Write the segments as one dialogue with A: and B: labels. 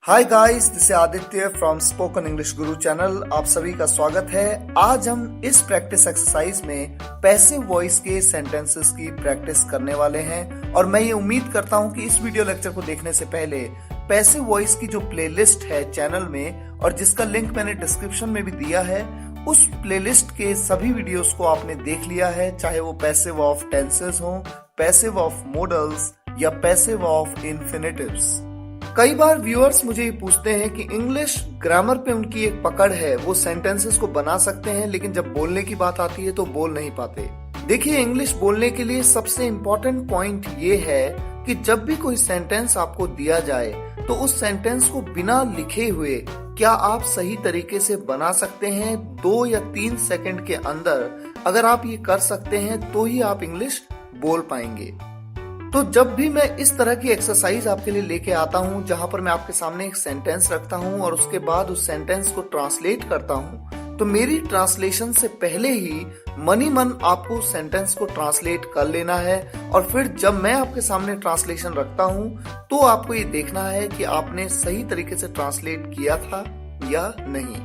A: Hi guys, this is Aditya from spoken English Guru channel. आप सभी का स्वागत है। आज हम इस प्रैक्टिस एक्सरसाइज में पैसिव वॉइस के सेंटेंसेस की प्रैक्टिस करने वाले हैं और मैं ये उम्मीद करता हूं कि इस वीडियो लेक्चर को देखने से पहले पैसिव वॉइस की जो प्लेलिस्ट है चैनल में और जिसका लिंक मैंने डिस्क्रिप्शन में भी दिया है, उस प्लेलिस्ट के सभी वीडियोस को आपने देख लिया है, चाहे वो पैसिव ऑफ टेंसेस हो, पैसिव ऑफ मॉडल्स या पैसिव ऑफ इन्फिनिटिव्स। कई बार व्यूअर्स मुझे ये पूछते हैं कि इंग्लिश ग्रामर पे उनकी एक पकड़ है, वो सेंटेंसेस को बना सकते हैं लेकिन जब बोलने की बात आती है तो बोल नहीं पाते। देखिए, इंग्लिश बोलने के लिए सबसे इम्पोर्टेंट पॉइंट ये है कि जब भी कोई सेंटेंस आपको दिया जाए तो उस सेंटेंस को बिना लिखे हुए क्या आप सही तरीके से बना सकते हैं 2 या 3 सेकंड के अंदर। अगर आप ये कर सकते हैं तो ही आप इंग्लिश बोल पाएंगे। तो जब भी मैं इस तरह की एक्सरसाइज आपके लिए लेके आता हूं, जहां पर मैं आपके सामने एक सेंटेंस रखता हूं और उसके बाद उस सेंटेंस को ट्रांसलेट करता हूं, तो मेरी ट्रांसलेशन से पहले ही मनी मन आपको सेंटेंस को ट्रांसलेट कर लेना है और फिर जब मैं आपके सामने ट्रांसलेशन रखता हूं तो आपको ये देखना है कि आपने सही तरीके से ट्रांसलेट किया था या नहीं।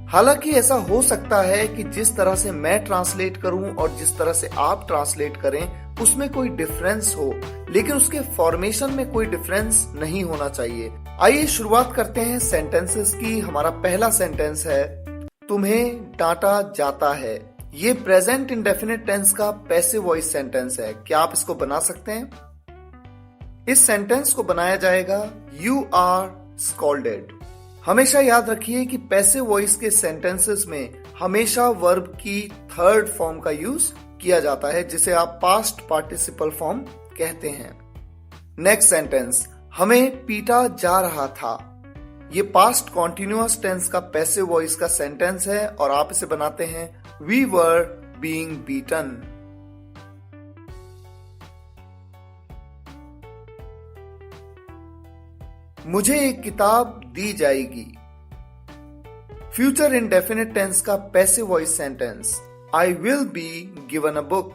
A: हालांकि ऐसा हो सकता है कि जिस तरह से मैं ट्रांसलेट करूं और जिस तरह से आप ट्रांसलेट करें उसमें कोई डिफरेंस हो, लेकिन उसके फॉर्मेशन में कोई डिफरेंस नहीं होना चाहिए। आइए शुरुआत करते हैं सेंटेंसेस की। हमारा पहला सेंटेंस है, तुम्हें डांटा जाता है। ये प्रेजेंट इंडेफिनिट टेंस का पैसिव वॉइस सेंटेंस है। क्या आप इसको बना सकते हैं? इस सेंटेंस को बनाया जाएगा, यू आर स्कॉल्डेड। हमेशा याद रखिए कि पैसिव वॉइस के सेंटेंसेस में हमेशा वर्ब की थर्ड फॉर्म का यूज किया जाता है, जिसे आप पास्ट पार्टिसिपल फॉर्म कहते हैं। नेक्स्ट सेंटेंस, हमें पीटा जा रहा था। ये पास्ट कॉन्टिन्यूअस टेंस का पैसिव वॉइस का सेंटेंस है और आप इसे बनाते हैं, वी वर बीइंग बीटन। मुझे एक किताब दी जाएगी। फ्यूचर इंडेफिनिट टेंस का passive voice sentence, I will be given a book।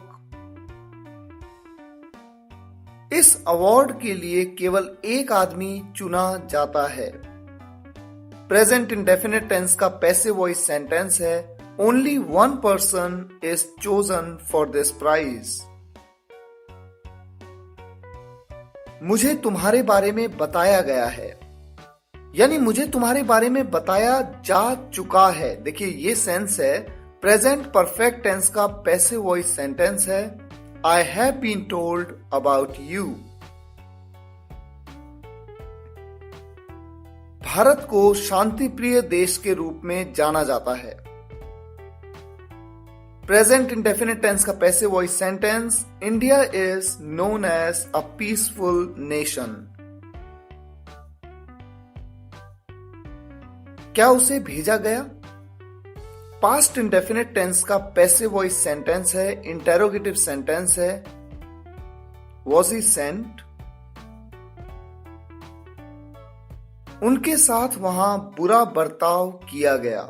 A: इस अवार्ड के लिए केवल एक आदमी चुना जाता है। प्रेजेंट इंडेफिनिट टेंस का पैसिव वॉइस सेंटेंस है, only one person is chosen for this prize. मुझे तुम्हारे बारे में बताया गया है, यानी मुझे तुम्हारे बारे में बताया जा चुका है। देखिए, ये सेंस है। प्रेजेंट परफेक्ट टेंस का पैसिव वॉइस सेंटेंस है, I have been told about you. Bharat को शांति प्रिय देश के रूप में जाना जाता है। प्रेजेंट इंडेफिनिट टेंस का passive voice sentence, India is known as a peaceful nation. क्या उसे भेजा गया? पास्ट इंडेफिनिट टेंस का पैसिव वॉइस सेंटेंस है, इंटेरोगेटिव सेंटेंस है, वॉज ही सेंट। उनके साथ वहां बुरा बर्ताव किया गया।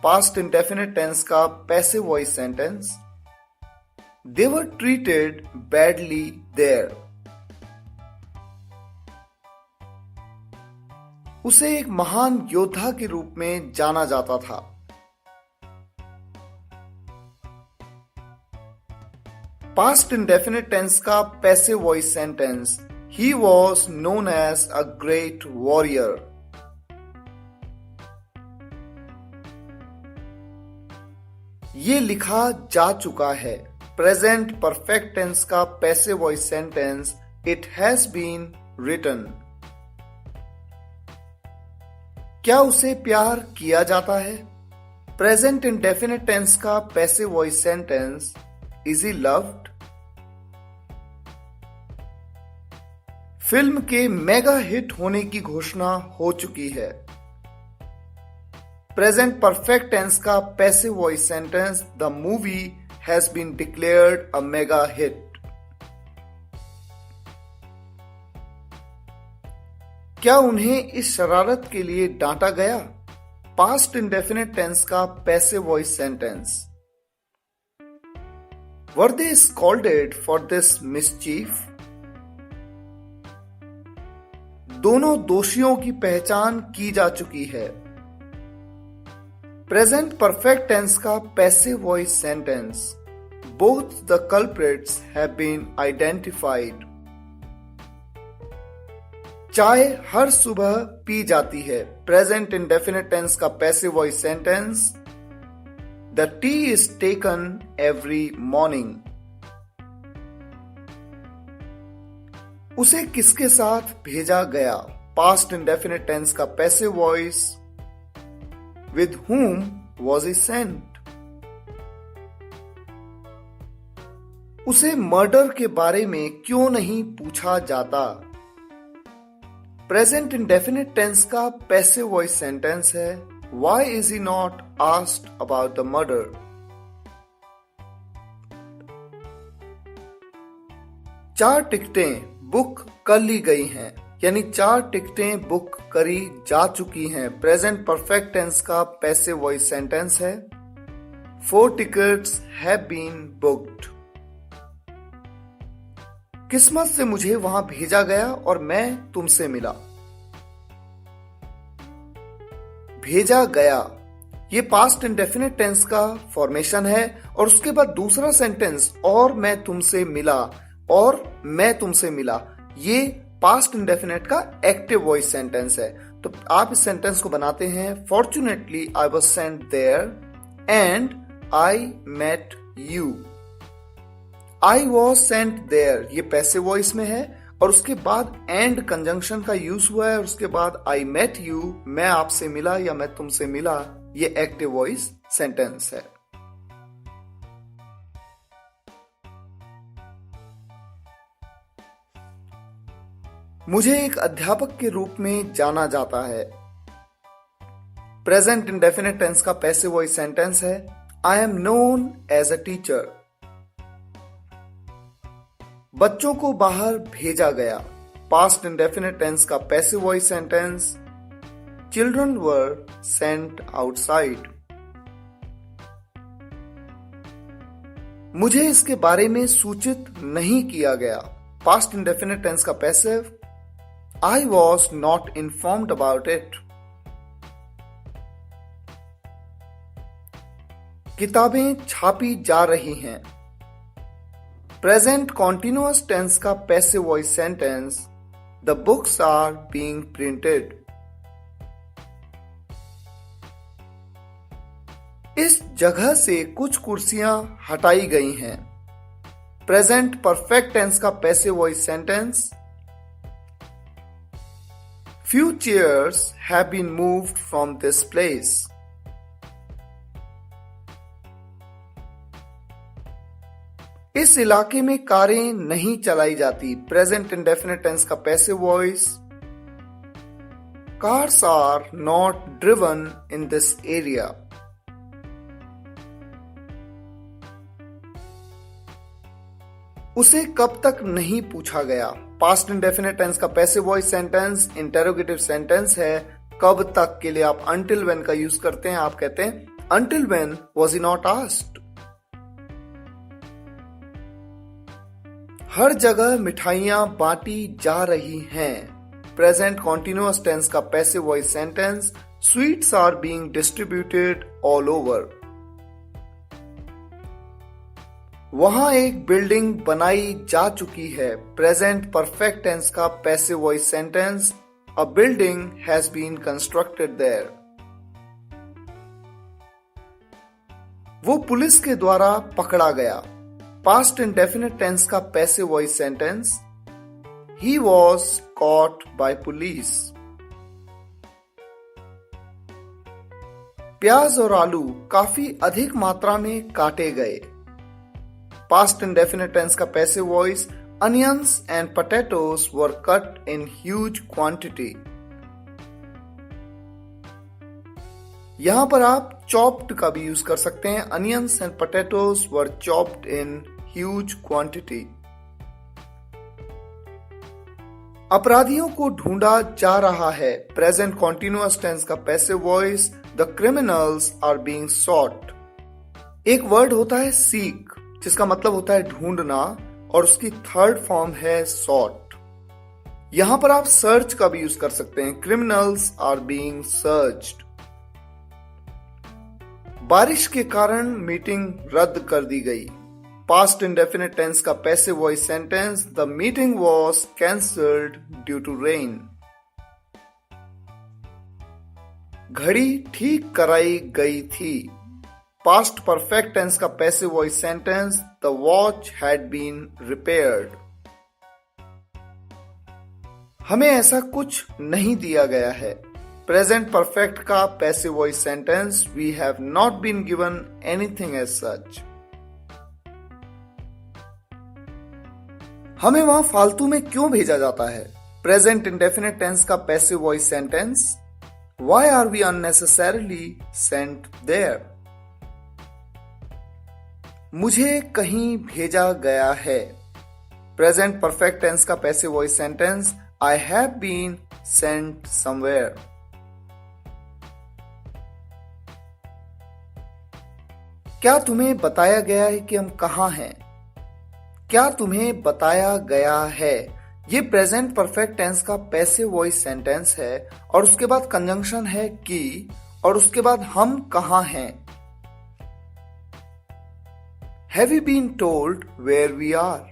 A: पास्ट इंडेफिनिट टेंस का passive voice sentence, they were treated badly there. उसे एक महान योद्धा के रूप में जाना जाता था। पास्ट इंडेफिनिट टेंस का passive voice sentence, he was known as a great warrior. ये लिखा जा चुका है। प्रेजेंट परफेक्ट टेंस का passive voice sentence, it has been written. क्या उसे प्यार किया जाता है? प्रेजेंट इंडेफिनिट टेंस का passive voice sentence, is he loved. Film के मेगा हिट होने की घोषणा हो चुकी है। प्रेजेंट परफेक्ट टेंस का passive voice sentence, the movie has been declared a mega hit. क्या उन्हें इस शरारत के लिए डांटा गया? पास्ट इंडेफिनिट टेंस का passive voice sentence, were they scolded for this mischief. दोनों दोषियों की पहचान की जा चुकी है। प्रेजेंट परफेक्ट टेंस का passive voice sentence, both the culprits have been identified. चाय हर सुबह पी जाती है। प्रेजेंट इंडेफिनिट टेंस का passive voice sentence, the tea is taken every morning. उसे किसके साथ भेजा गया। पास्ट इंडेफिनिट टेंस का passive voice, with whom was he sent? उसे मर्डर के बारे में क्यों नहीं पूछा जाता। प्रेजेंट इंडेफिनिट टेंस का पैसिव वॉइस सेंटेंस है, why is he not asked about the murder? चार टिकटें बुक कर ली गई हैं, यानी 4 टिकटें बुक करी जा चुकी हैं। प्रेजेंट परफेक्ट टेंस का पैसिव वॉइस सेंटेंस है, 4 tickets have been booked। किस्मत से मुझे वहां भेजा गया और मैं तुमसे मिला। भेजा गया ये पास्ट इंडेफिनिट टेंस का फॉर्मेशन है और उसके बाद दूसरा सेंटेंस, और मैं तुमसे मिला, और मैं तुमसे मिला, ये पास्ट इंडेफिनिट का एक्टिव वॉइस सेंटेंस है। तो आप इस सेंटेंस को बनाते हैं, fortunately I was sent there and I met you. I was sent there ये पैसिव वॉइस में है और उसके बाद एंड कंजंक्शन का यूज हुआ है और उसके बाद आई मेट यू, मैं आपसे मिला या मैं तुमसे मिला, ये एक्टिव वॉइस सेंटेंस है। मुझे एक अध्यापक के रूप में जाना जाता है। प्रेजेंट इंडेफिनिट टेंस का पैसिव वॉइस सेंटेंस है, I am known as a teacher. बच्चों को बाहर भेजा गया। पास्ट इंडेफिनिट टेंस का passive voice sentence, children were sent outside. मुझे इसके बारे में सूचित नहीं किया गया। पास्ट इंडेफिनिट टेंस का passive, I was not informed about it. किताबें छापी जा रही हैं। प्रेजेंट कॉन्टिन्यूअस टेंस का passive voice sentence, the books are being printed. इस जगह से कुछ कुर्सियां हटाई गई हैं। प्रेजेंट परफेक्ट टेंस का passive voice sentence, few chairs have been moved from this place. इस इलाके में कारें नहीं चलाई जाती। प्रेजेंट इंडेफिनिट टेंस का passive voice, cars are not driven in this area. उसे कब तक नहीं पूछा गया। पास्ट इंडेफिनिट टेंस का passive voice sentence interrogative sentence है। कब तक के लिए आप until when का यूज करते हैं। आप कहते हैं until when was he not asked। हर जगह मिठाइयां बांटी जा रही हैं। प्रेजेंट कॉन्टिन्यूअस टेंस का passive voice sentence, sweets are being distributed all over. वहां एक बिल्डिंग बनाई जा चुकी है। प्रेजेंट परफेक्ट टेंस का passive voice sentence, a building has been constructed there. वो पुलिस के द्वारा पकड़ा गया। पास्ट इंडेफिनिट टेंस का passive voice sentence, he was caught by police. प्याज और आलू काफी अधिक मात्रा में काटे गए। Past indefinite tense का passive voice, onions and potatoes were cut in huge quantity. यहां पर आप chopped का भी यूज कर सकते हैं। Onions and potatoes were chopped in huge quantity. अपराधियों को ढूंढा जा रहा है। Present continuous tense का passive voice, the criminals are being sought. एक वर्ड होता है seek, जिसका मतलब होता है ढूंढना, और उसकी थर्ड फॉर्म है sought। यहां पर आप सर्च का भी यूज कर सकते हैं। Criminals are being searched. बारिश के कारण मीटिंग रद्द कर दी गई। पास्ट इंडेफिनिट टेंस का passive voice sentence, the meeting was cancelled due to rain. घड़ी ठीक कराई गई थी। पास्ट परफेक्ट टेंस का passive voice sentence, the watch had been repaired. हमें ऐसा कुछ नहीं दिया गया है। प्रेजेंट परफेक्ट का passive voice sentence, we have not been given anything as such. हमें वहां फालतू में क्यों भेजा जाता है। प्रेजेंट इंडेफिनिट टेंस का passive voice sentence, why are we unnecessarily sent there. मुझे कहीं भेजा गया है। प्रेजेंट परफेक्ट टेंस का passive voice sentence, I have been sent somewhere. क्या तुम्हें बताया गया है कि हम कहां हैं। क्या तुम्हें बताया गया है, ये प्रेजेंट परफेक्ट टेंस का पैसिव वॉइस सेंटेंस है और उसके बाद कंजंक्शन है कि और उसके बाद हम कहां हैं। Have you been told where we are?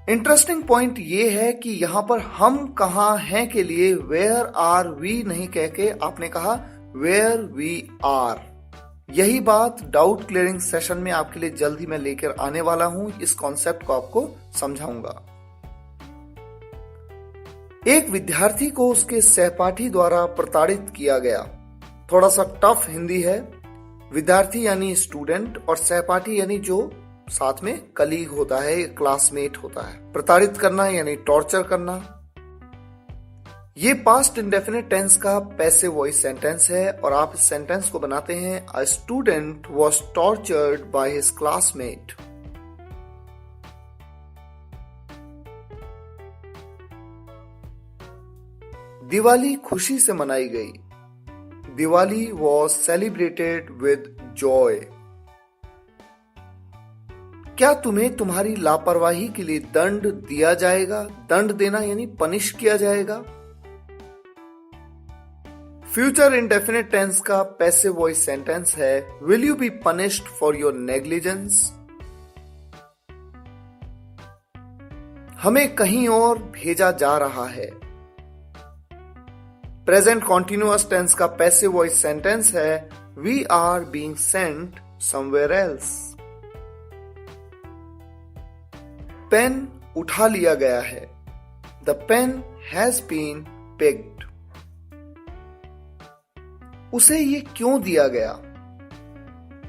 A: Interesting point ये है कि यहां पर हम कहां हैं के लिए where are we नहीं कह के आपने कहा where we are। यही बात डाउट क्लियरिंग सेशन में आपके लिए जल्द ही मैं लेकर आने वाला हूं। इस कॉन्सेप्ट को आपको समझाऊंगा। एक विद्यार्थी को उसके सहपाठी द्वारा प्रताड़ित किया गया। थोड़ा सा टफ हिंदी है। विद्यार्थी यानी स्टूडेंट और सहपाठी यानी जो साथ में कलीग होता है, क्लासमेट होता है। प्रताड़ित करना यानी टॉर्चर करना। ये पास्ट इंडेफिनिट टेंस का पैसिव वॉइस सेंटेंस है और आप इस सेंटेंस को बनाते हैं, a student was tortured by his classmate. Diwali खुशी से मनाई गई। Diwali was celebrated with Joy. क्या तुम्हें तुम्हारी लापरवाही के लिए दंड दिया जाएगा। दंड देना यानी पनिश किया जाएगा। फ्यूचर इंडेफिनिट टेंस का पैसिव वॉइस सेंटेंस है, will you be punished for your negligence. हमें कहीं और भेजा जा रहा है। प्रेजेंट कॉन्टिन्यूअस टेंस का पैसिव वॉइस सेंटेंस है, we are being sent somewhere else. Pen उठा लिया गया है। The pen has been picked. उसे ये क्यों दिया गया।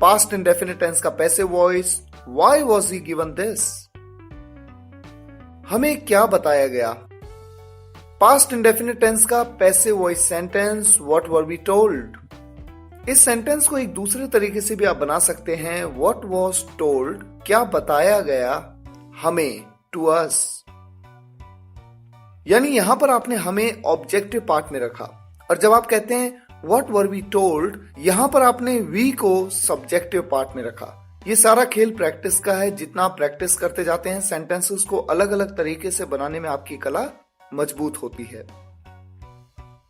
A: पास्ट इंडेफिनिट टेंस का passive voice, why was he given this. हमें क्या बताया गया। पास्ट इंडेफिनिट टेंस का passive voice sentence, what were we told. इस सेंटेंस को एक दूसरे तरीके से भी आप बना सकते हैं, व्हाट वॉज टोल्ड, क्या बताया गया हमें, टू अस। यानी यहां पर आपने हमें ऑब्जेक्टिव पार्ट में रखा और जब आप कहते हैं व्हाट वर वी टोल्ड, यहां पर आपने वी को सब्जेक्टिव पार्ट में रखा। ये सारा खेल प्रैक्टिस का है। जितना आप प्रैक्टिस करते जाते हैं सेंटेंसेस को अलग अलग तरीके से बनाने में आपकी कला मजबूत होती है।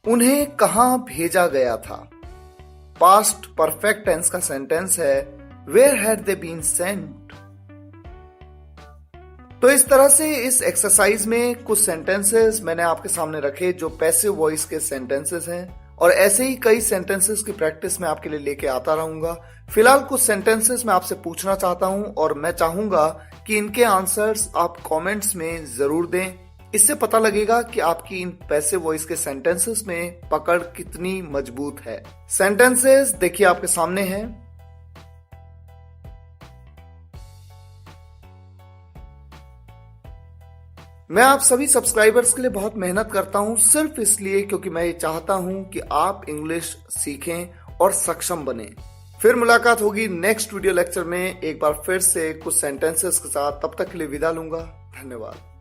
A: उन्हें कहां भेजा गया था। पास्ट परफेक्ट टेंस का सेंटेंस है, where had they been sent. तो इस तरह से इस एक्सरसाइज में कुछ सेंटेंसेस मैंने आपके सामने रखे जो पैसिव वॉइस के सेंटेंसेस हैं और ऐसे ही कई सेंटेंसेस की प्रैक्टिस मैं आपके लिए लेके आता रहूंगा। फिलहाल कुछ सेंटेंसेस मैं आपसे पूछना चाहता हूं और मैं चाहूंगा कि इनके आंसर्स आप कमेंट्स में जरूर दें। इससे पता लगेगा कि आपकी इन पैसिव वॉइस के सेंटेंसेस में पकड़ कितनी मजबूत है। सेंटेंसेस देखिए आपके सामने हैं। मैं आप सभी सब्सक्राइबर्स के लिए बहुत मेहनत करता हूं, सिर्फ इसलिए क्योंकि मैं ये चाहता हूं कि आप इंग्लिश सीखें और सक्षम बने। फिर मुलाकात होगी नेक्स्ट वीडियो लेक्चर में एक बार फिर से कुछ सेंटेंसेस के साथ। तब तक के लिए विदा लूंगा। धन्यवाद।